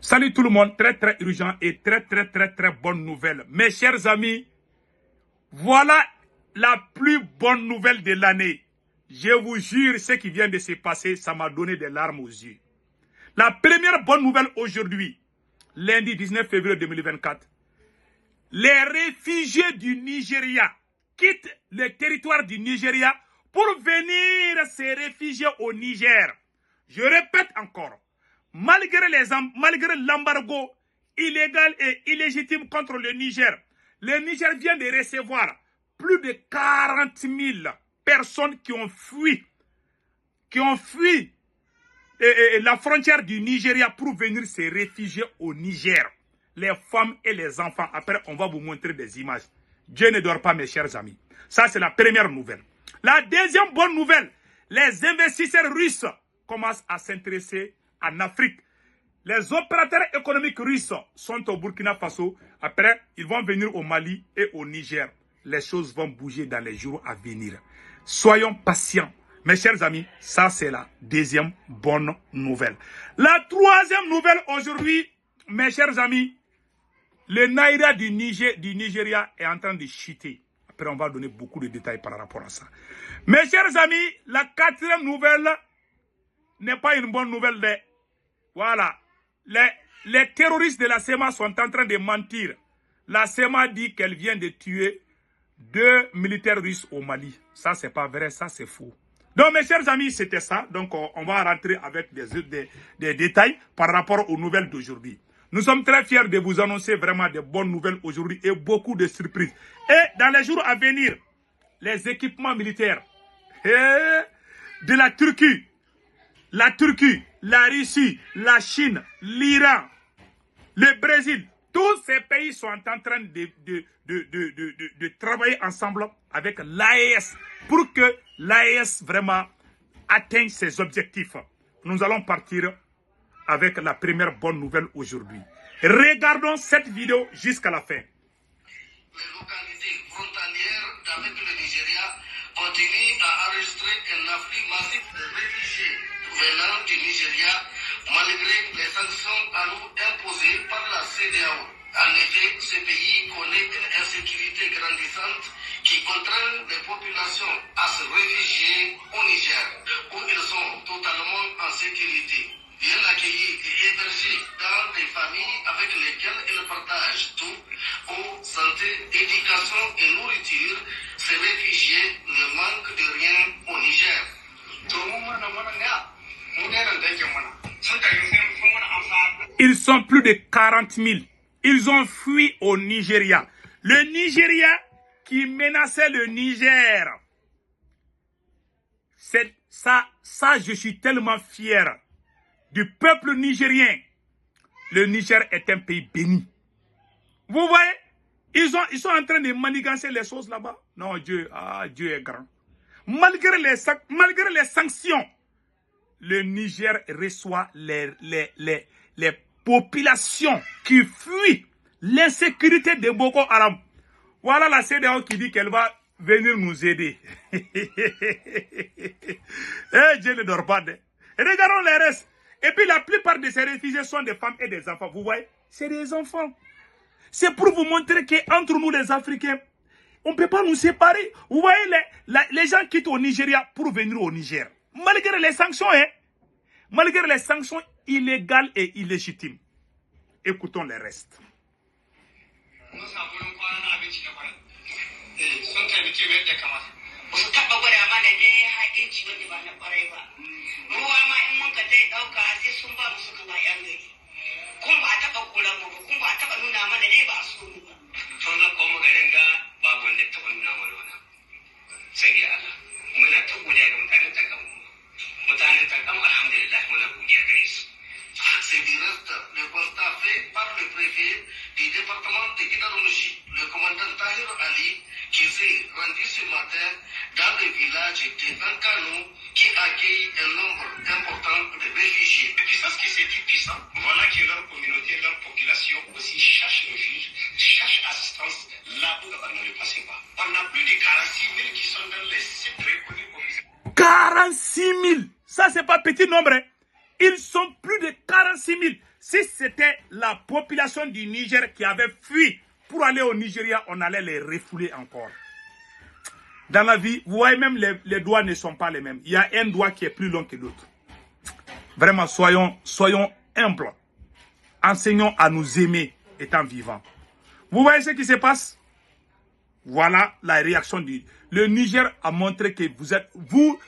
Salut tout le monde, très urgent et très bonne nouvelle. Mes chers amis, voilà la plus bonne nouvelle de l'année. Je vous jure, ce qui vient de se passer, ça m'a donné des larmes aux yeux. La première bonne nouvelle aujourd'hui, lundi 19 février 2024, les réfugiés du Nigeria quittent le territoire du Nigeria pour venir se réfugier au Niger. Je répète encore, malgré l'embargo illégal et illégitime contre le Niger vient de recevoir plus de 40 000 personnes qui ont fui la frontière du Nigeria pour venir se réfugier au Niger. Les femmes et les enfants. Après, on va vous montrer des images. Dieu ne dort pas, mes chers amis. Ça, c'est la première nouvelle. La deuxième bonne nouvelle, les investisseurs russes commencent à s'intéresser en Afrique. Les opérateurs économiques russes sont au Burkina Faso. Après, ils vont venir au Mali et au Niger. Les choses vont bouger dans les jours à venir. Soyons patients. Mes chers amis, ça c'est la deuxième bonne nouvelle. La troisième nouvelle aujourd'hui, mes chers amis, le Naira du Nigeria est en train de chuter. Après, on va donner beaucoup de détails par rapport à ça. Mes chers amis, la quatrième nouvelle n'est pas une bonne nouvelle. Voilà. Les terroristes de la SEMA sont en train de mentir. La SEMA dit qu'elle vient de tuer 2 militaires russes au Mali. Ça, c'est pas vrai, ça, c'est faux. Donc, mes chers amis, c'était ça. Donc, on va rentrer avec des détails par rapport aux nouvelles d'aujourd'hui. Nous sommes très fiers de vous annoncer vraiment de bonnes nouvelles aujourd'hui et beaucoup de surprises. Et dans les jours à venir, les équipements militaires de la Turquie, la Russie, la Chine, l'Iran, le Brésil, tous ces pays sont en train de travailler ensemble avec l'AES pour que l'AES vraiment atteigne ses objectifs. Nous allons partir avec la première bonne nouvelle aujourd'hui. Regardons cette vidéo jusqu'à la fin. Les localités frontalières avec le Nigeria continuent à enregistrer un afflux massif de réfugiés venant du Nigeria malgré les sanctions à nous imposées par la CEDEAO. En effet, ce pays connaît une insécurité grandissante qui contraint les populations à se réfugier au Niger, où ils sont totalement en sécurité. Bien accueillis et hébergés dans des familles avec lesquelles ils partagent tout, eau, santé, éducation et nourriture, ces réfugiés ne manquent de rien au Niger. Ils sont plus de 40 000. Ils ont fui au Nigeria. Le Nigeria qui menaçait le Niger. Ça, je suis tellement fier du peuple nigérien. Le Niger est un pays béni. Vous voyez, ils sont en train de manigancer les choses là-bas. Non, Dieu est grand. Malgré les sanctions, le Niger reçoit les populations qui fuient l'insécurité de Boko Haram. Voilà la CEDEAO qui dit qu'elle va venir nous aider. Dieu ne dort pas. Regardons les restes. Et puis la plupart de ces réfugiés sont des femmes et des enfants. Vous voyez, c'est des enfants. C'est pour vous montrer qu'entre nous les Africains, on ne peut pas nous séparer. Vous voyez, les gens quittent au Nigeria pour venir au Niger. Malgré les sanctions, malgré les sanctions illégales et illégitimes. Écoutons les restes. C'est direct le constat fait par le préfet du département de Guidarouji, le commandant Tahir Ali, qui s'est rendu ce matin dans le village de Ankano, qui accueille un nombre important de réfugiés. Et puis ça, ce qui c'est plus puissant, voilà que leur communauté, leur population aussi cherche refuge, cherche assistance là où on ne le pensait pas. On a plus de 46 000 qui sont dans les sites reconnus officiels. 46 000, ça c'est pas petit nombre. Ils sont plus de 46 000. Si c'était la population du Niger qui avait fui pour aller au Nigeria, on allait les refouler encore. Dans la vie, vous voyez même les doigts ne sont pas les mêmes. Il y a un doigt qui est plus long que l'autre. Vraiment, soyons humbles. Enseignons à nous aimer étant vivants. Vous voyez ce qui se passe? Voilà la réaction du... Le Niger a montré que vous,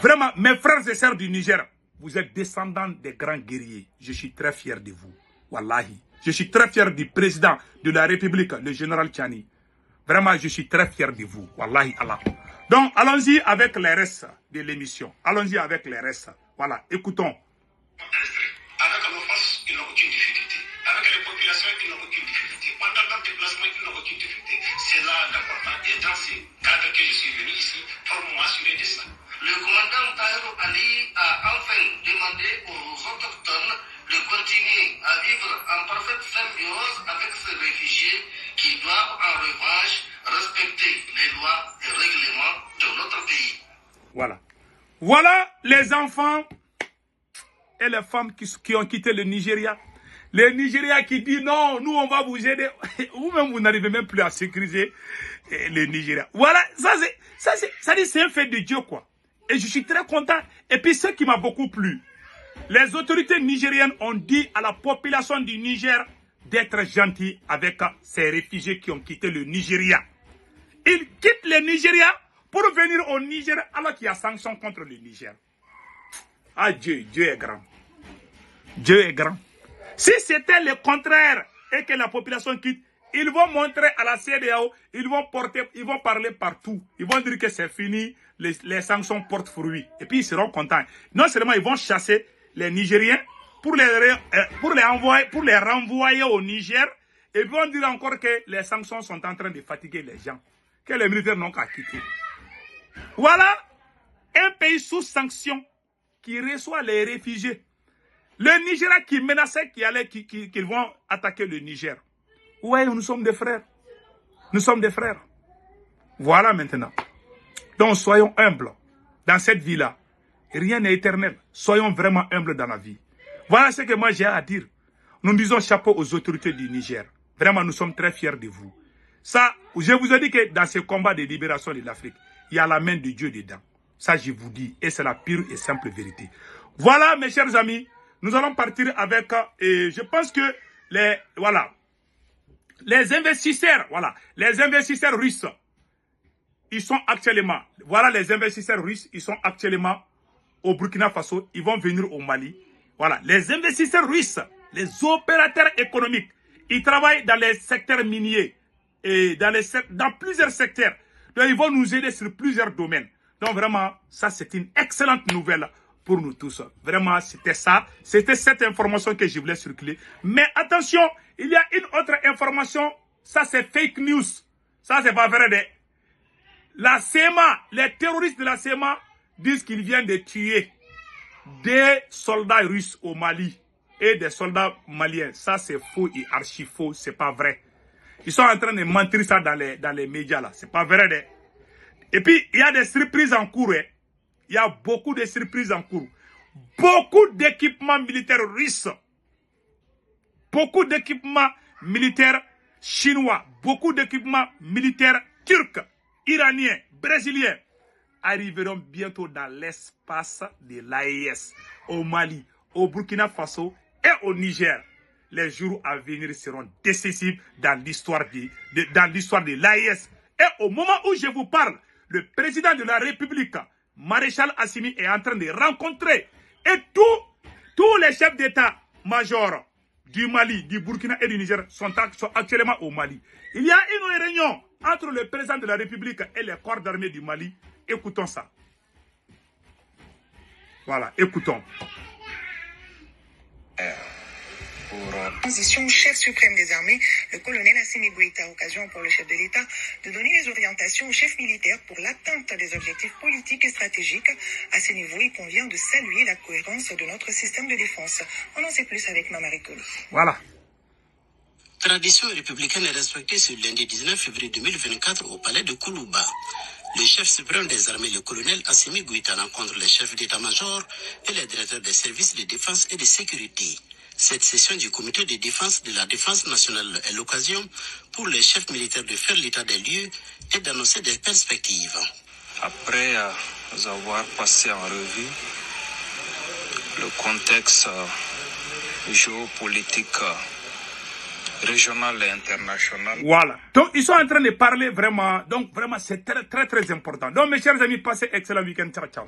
vraiment, mes frères et sœurs du Niger, vous êtes descendants des grands guerriers. Je suis très fier de vous. Wallahi. Je suis très fier du président de la République, le général Tchani. Vraiment, je suis très fier de vous. Wallahi Allah. Donc, allons-y avec les restes de l'émission. Allons-y avec les restes. Voilà, écoutons. Avec nos forces, ils n'ont aucune difficulté. Avec les populations, ils n'ont aucune difficulté. Pendant leur déplacement, ils n'ont aucune difficulté. C'est là l'important. Et dans ces cadres que je suis venu ici pour m'assurer de ça. Le commandant Tahirou Ali a enfin demandé aux autochtones de continuer à vivre en parfaite symbiose avec ces réfugiés qui doivent en revanche respecter les lois et règlements de notre pays. Voilà. Voilà les enfants et les femmes qui ont quitté le Nigeria. Les Nigériens qui disent non, nous on va vous aider. Vous-même, vous n'arrivez même plus à sécuriser le Nigeria. Voilà, c'est un fait de Dieu, quoi. Et je suis très content. Et puis, ce qui m'a beaucoup plu, les autorités nigériennes ont dit à la population du Niger d'être gentils avec ces réfugiés qui ont quitté le Nigeria. Ils quittent le Nigeria pour venir au Niger alors qu'il y a sanctions contre le Niger. Ah, Dieu est grand. Dieu est grand. Si c'était le contraire et que la population quitte, ils vont montrer à la CEDEAO, ils vont parler partout. Ils vont dire que c'est fini, les sanctions portent fruit. Et puis ils seront contents. Non seulement ils vont chasser les Nigériens pour les renvoyer au Niger, et ils vont dire encore que les sanctions sont en train de fatiguer les gens, que les militaires n'ont qu'à quitter. Voilà un pays sous sanctions qui reçoit les réfugiés. Le Nigeria qui menaçait qu'ils vont attaquer le Niger. Ouais, nous sommes des frères. Nous sommes des frères. Voilà maintenant. Donc soyons humbles dans cette vie-là. Rien n'est éternel. Soyons vraiment humbles dans la vie. Voilà ce que moi j'ai à dire. Nous disons chapeau aux autorités du Niger. Vraiment, nous sommes très fiers de vous. Ça, je vous ai dit que dans ce combat de libération de l'Afrique, il y a la main de Dieu dedans. Ça, je vous dis. Et c'est la pure et simple vérité. Voilà, mes chers amis. Nous allons partir avec... et je pense que les investisseurs russes, ils sont actuellement... Voilà, les investisseurs russes, ils sont actuellement au Burkina Faso. Ils vont venir au Mali. Voilà, les investisseurs russes, les opérateurs économiques, ils travaillent dans les secteurs miniers et dans plusieurs secteurs. Donc, ils vont nous aider sur plusieurs domaines. Donc, vraiment, ça, c'est une excellente nouvelle pour nous tous. Vraiment, c'était ça. C'était cette information que je voulais circuler. Mais attention, il y a une autre information. Ça, c'est fake news. Ça, c'est pas vrai. La CEMA, les terroristes de la CEMA disent qu'ils viennent de tuer des soldats russes au Mali et des soldats maliens. Ça, c'est faux et archi faux. C'est pas vrai. Ils sont en train de mentir ça dans les médias là. C'est pas vrai. Et puis, il y a des surprises en cours. Il y a beaucoup de surprises en cours. Beaucoup d'équipements militaires russes. Beaucoup d'équipements militaires chinois. Beaucoup d'équipements militaires turcs, iraniens, brésiliens arriveront bientôt dans l'espace de l'AES, au Mali, au Burkina Faso et au Niger. Les jours à venir seront décisifs dans l'histoire de l'AES. Et au moment où je vous parle, le président de la République, Maréchal Assimi, est en train de rencontrer et tous les chefs d'état-major du Mali, du Burkina et du Niger sont actuellement au Mali. Il y a une réunion entre le président de la République et les corps d'armée du Mali. Écoutons ça. Voilà, écoutons. Pour transition au chef suprême des armées, le colonel Assimi Goïta, occasion pour le chef de l'État de donner les orientations au chef militaire pour l'atteinte des objectifs politiques et stratégiques. À ce niveau, il convient de saluer la cohérence de notre système de défense. On en sait plus avec Mamari Koli. Voilà. Tradition républicaine est respectée ce lundi 19 février 2024 au palais de Koulouba. Le chef suprême des armées, le colonel Assimi Goïta, rencontre les chefs d'état-major et les directeurs des services de défense et de sécurité. Cette session du comité de défense de la défense nationale est l'occasion pour les chefs militaires de faire l'état des lieux et d'annoncer des perspectives. Après avoir passé en revue le contexte géopolitique régional et international. Voilà. Donc, ils sont en train de parler vraiment. Donc, vraiment, c'est très, très, très important. Donc, mes chers amis, passez excellent week-end. Ciao, ciao.